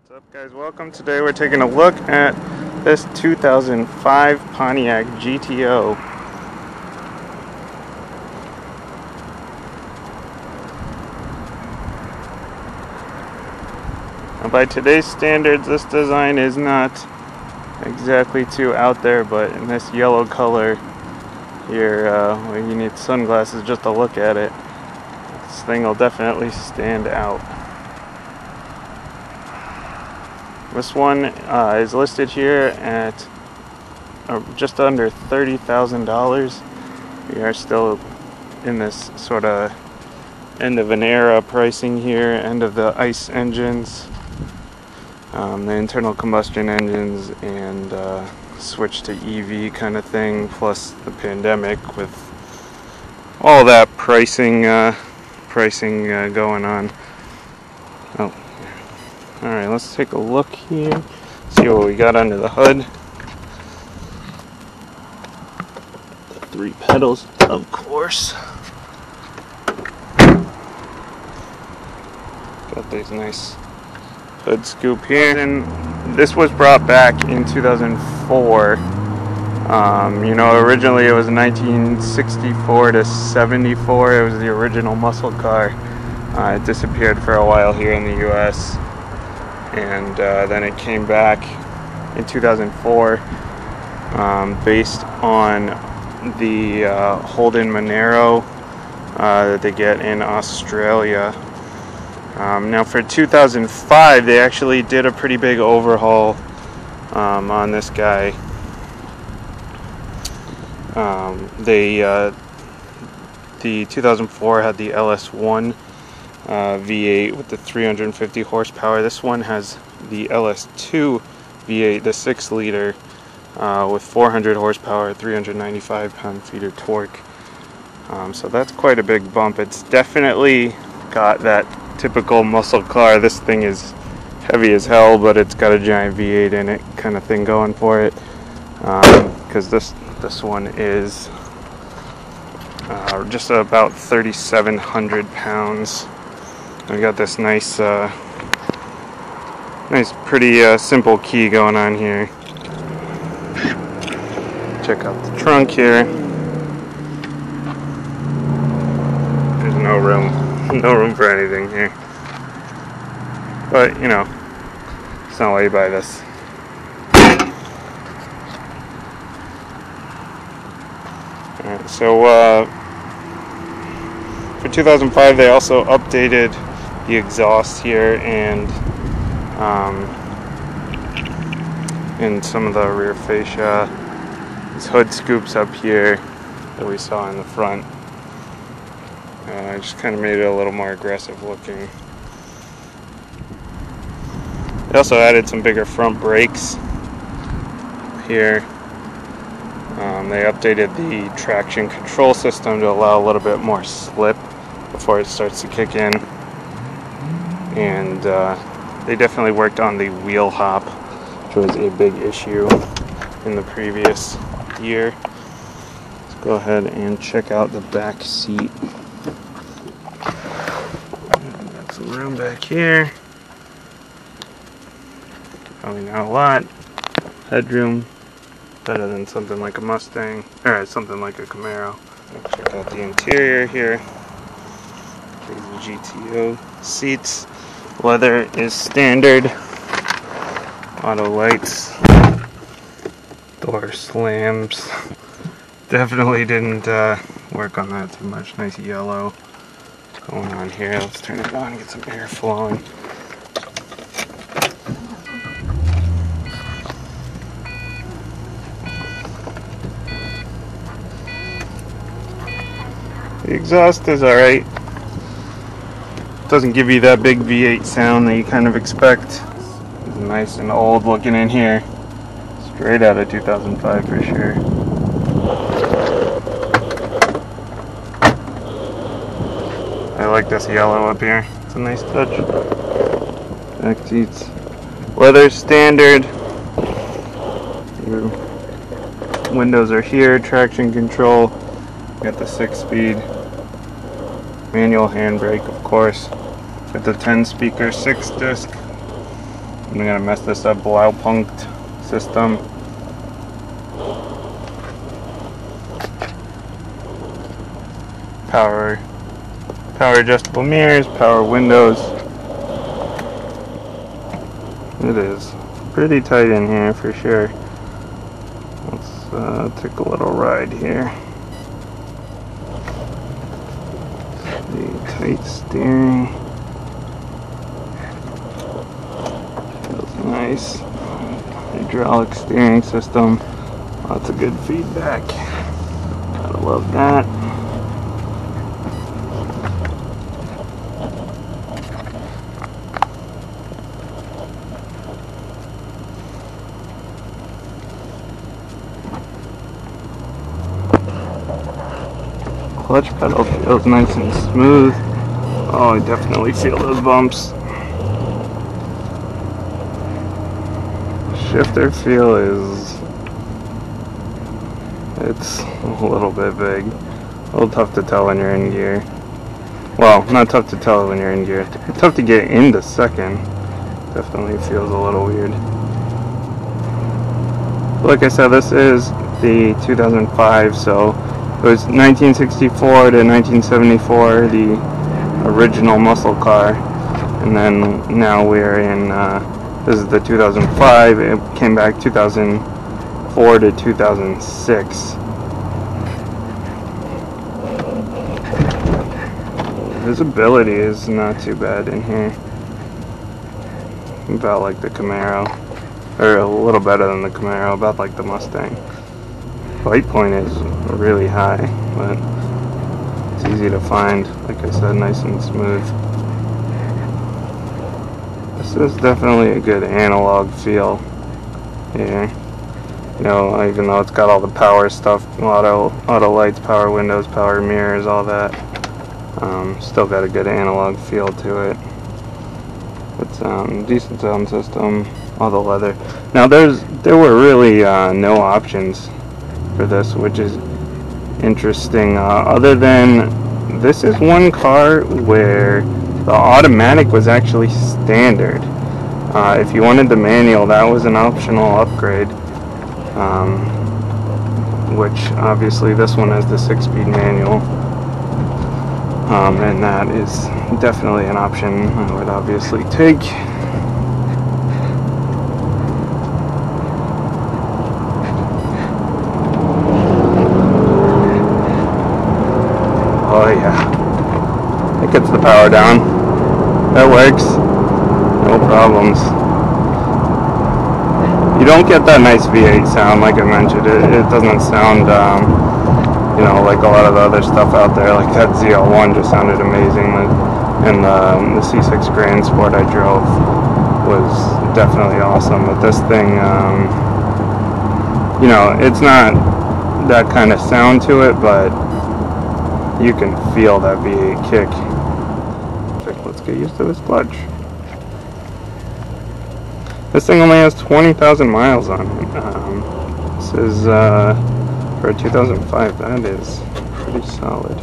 What's up, guys? Welcome. Today we're taking a look at this 2005 Pontiac GTO. Now, by today's standards, this design is not exactly too out there, but in this yellow color here, where you need sunglasses just to look at it, this thing will definitely stand out. This one is listed here at just under $30,000. We are still in this sort of end of an era pricing here, end of the ICE engines, the internal combustion engines, and switch to EV kind of thing, plus the pandemic with all that pricing going on. Oh. Alright, let's take a look here, see what we got under the hood. The 3 pedals, of course. Got these nice hood scoop here. And this was brought back in 2004. Originally it was 1964 to 74. It was the original muscle car. It disappeared for a while here in the US. And then it came back in 2004 based on the Holden Monero that they get in Australia. Now for 2005 they actually did a pretty big overhaul on this guy. The 2004 had the LS1 V8 with the 350 horsepower. This one has the LS2 V8, the 6-liter, with 400 horsepower, 395 pound-feet of torque. So that's quite a big bump. It's definitely got that typical muscle car. This thing is heavy as hell, but it's got a giant V8 in it kind of thing going for it. Because this one is just about 3,700 pounds. We got this nice, pretty simple key going on here. Check out the trunk here. There's no room for anything here. But it's not why you buy this. Alright, so for 2005 they also updated the exhaust here and some of the rear fascia. These hood scoops up here that we saw in the front. I just kind of made it a little more aggressive looking. They also added some bigger front brakes here. They updated the traction control system to allow a little bit more slip before it starts to kick in. And they definitely worked on the wheel hop, which was a big issue in the previous year. Let's go ahead and check out the back seat. Got some room back here. Probably not a lot. Headroom. Better than something like a Mustang, or something like a Camaro. Check out the interior here. These GTO seats. Leather is standard. Auto lights. Door slams. Definitely didn't work on that too much. Nice yellow going on here. Let's turn it on and get some air flowing. The exhaust is alright. Doesn't give you that big V8 sound that you kind of expect. It's nice and old looking in here. Straight out of 2005 for sure. I like this yellow up here. It's a nice touch. Back seats. Weather standard. Your windows are here. Traction control. Got the 6-speed. Manual handbrake, of course. Got the 10-speaker 6-disc. I'm gonna mess this up. Blaupunkt system. Power adjustable mirrors, power windows. It is pretty tight in here for sure. Let's take a little ride here. The tight steering. Feels nice. Hydraulic steering system. Lots of good feedback. Gotta love that. Clutch pedal feels nice and smooth. Oh, I definitely feel those bumps. Shifter feel it's a little bit big. A little tough to tell when you're in gear. Well, not tough to tell when you're in gear. It's tough to get into second. Definitely feels a little weird. Like I said, this is the 2005, so it was 1964 to 1974, the original muscle car, and then now we're in, this is the 2005, it came back 2004 to 2006. Visibility is not too bad in here, about like the Camaro, or a little better than the Camaro, about like the Mustang. White point is really high, but it's easy to find. Like I said, nice and smooth. This is definitely a good analog feel here. You know, even though it's got all the power stuff, auto lights, power windows, power mirrors, all that, still got a good analog feel to it. It's decent sound system, all the leather. Now there were really no options for this, which is interesting, other than this is one car where the automatic was actually standard. If you wanted the manual, that was an optional upgrade, which obviously this one has the 6-speed manual, and that is definitely an option I would obviously take. Oh yeah, it gets the power down. That works. No problems. You don't get that nice V8 sound like I mentioned. It doesn't sound, you know, like a lot of the other stuff out there. Like that ZL1 just sounded amazing. And the C6 Grand Sport I drove was definitely awesome. But this thing, you know, it's not that kind of sound to it, but you can feel that V8 kick. Let's get used to this clutch. This thing only has 20,000 miles on it. This is for a 2005. That is pretty solid.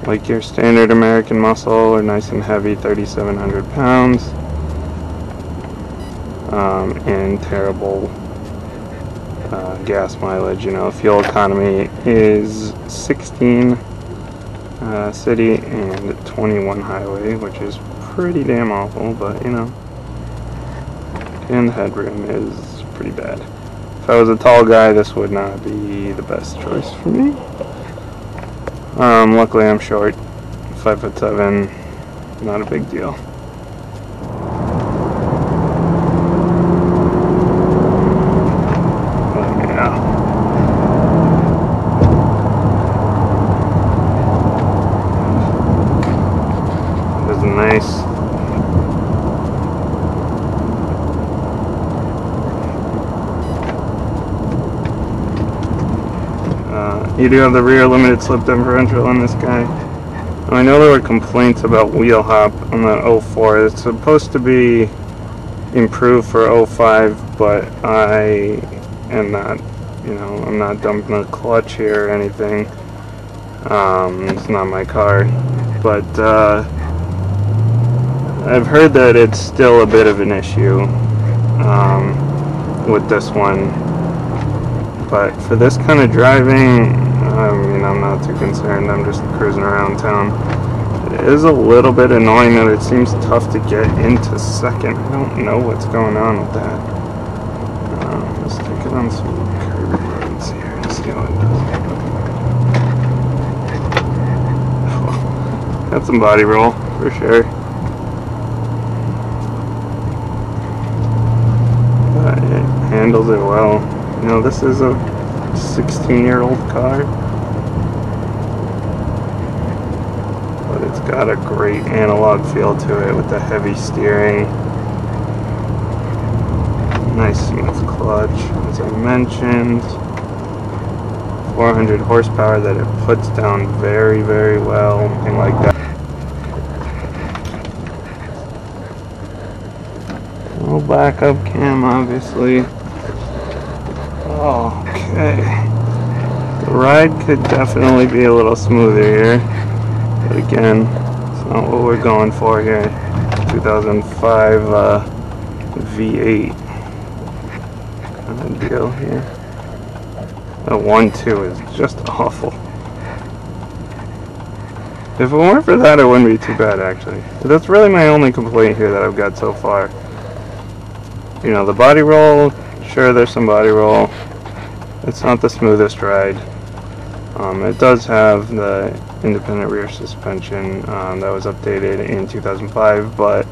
Like your standard American muscle, or nice and heavy, 3,700 pounds, and terrible gas mileage. You know, fuel economy is 16 city and 21 highway, which is pretty damn awful, but you know. And the headroom is pretty bad. If I was a tall guy, this would not be the best choice for me. Luckily I'm short, 5'7", not a big deal. Nice. You do have the rear limited slip differential on this guy. I know there were complaints about wheel hop on the 04. It's supposed to be improved for 05, but I am not, you know, I'm not dumping a clutch here or anything. It's not my car, but I've heard that it's still a bit of an issue with this one, but for this kind of driving, I mean, I'm not too concerned. I'm just cruising around town. It is a little bit annoying that it seems tough to get into second. I don't know what's going on with that. Let's take it on some curvy roads here and see how it does. Got some body roll for sure. But it handles it well. You know, this is a 16-year-old car, but it's got a great analog feel to it with the heavy steering. Nice smooth clutch, as I mentioned. 400 horsepower that it puts down very, very well, and like that. No backup cam, obviously. Okay. The ride could definitely be a little smoother here, but again, it's not what we're going for here. 2005 V8 kind of deal here. That 1.2 is just awful. If it weren't for that, it wouldn't be too bad, actually. But that's really my only complaint here that I've got so far. You know, the body roll, sure, there's some body roll. It's not the smoothest ride. It does have the independent rear suspension that was updated in 2005, but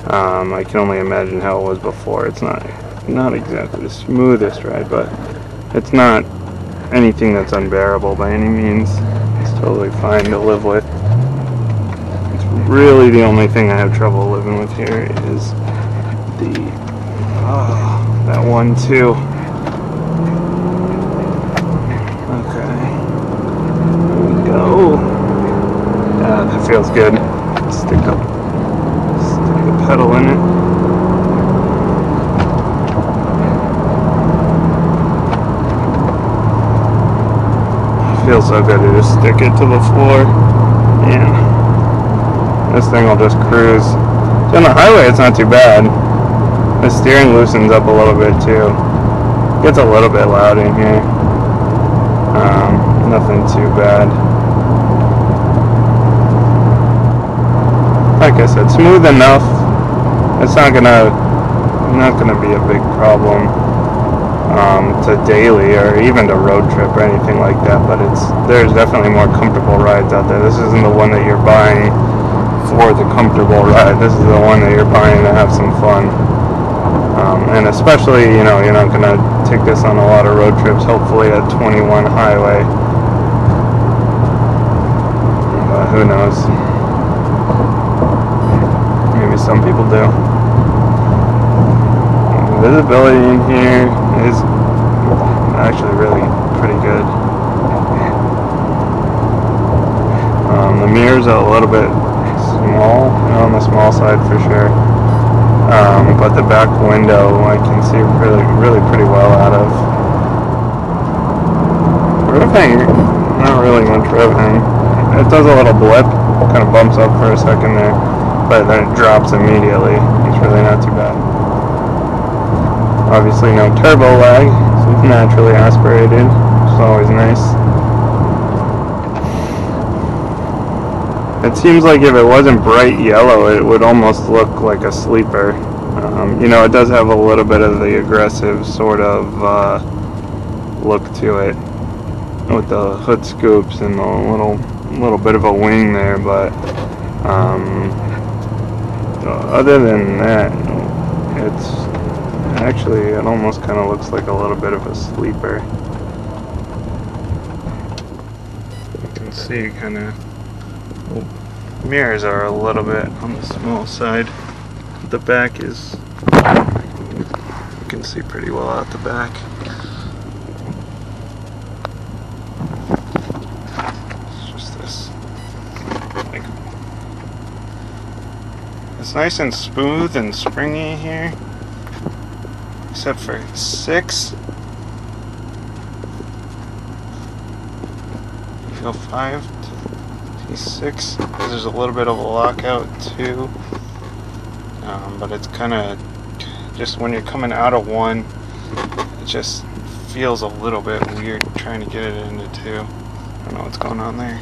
I can only imagine how it was before. It's not exactly the smoothest ride, but it's not anything that's unbearable by any means. It's totally fine to live with. It's really the only thing I have trouble living with here is that 1.2. Okay. Here we go. Yeah, that feels good. Stick the pedal in it. Feels so good to just stick it to the floor. Yeah. This thing will just cruise. So on the highway, it's not too bad. The steering loosens up a little bit too. Gets a little bit loud in here. Nothing too bad. Like I said, smooth enough. It's not gonna be a big problem to daily or even to road trip or anything like that. But there's definitely more comfortable rides out there. This isn't the one that you're buying for the comfortable ride. This is the one that you're buying to have some fun. And especially, you know, you're not going to take this on a lot of road trips, hopefully at 21 highway. But who knows? Maybe some people do. Visibility in here is actually really pretty good. The mirrors are a little bit small, on the small side for sure. But the back window I can see really pretty well out of. Revving, not really much revving. It does a little blip, kind of bumps up for a second there, but then it drops immediately. It's really not too bad. Obviously no turbo lag, so it's naturally aspirated, which is always nice. It seems like if it wasn't bright yellow, it would almost look like a sleeper. You know, it does have a little bit of the aggressive sort of look to it, with the hood scoops and the little bit of a wing there, but other than that, it almost kind of looks like a little bit of a sleeper. You can see kind of mirrors are a little bit on the small side. The back is, you can see pretty well out the back. It's just this, like, it's nice and smooth and springy here, except for 6. You go 5 to T6, because there's a little bit of a lockout too. but it's kind of just when you're coming out of one, it just feels a little bit weird trying to get it into two. I don't know what's going on there.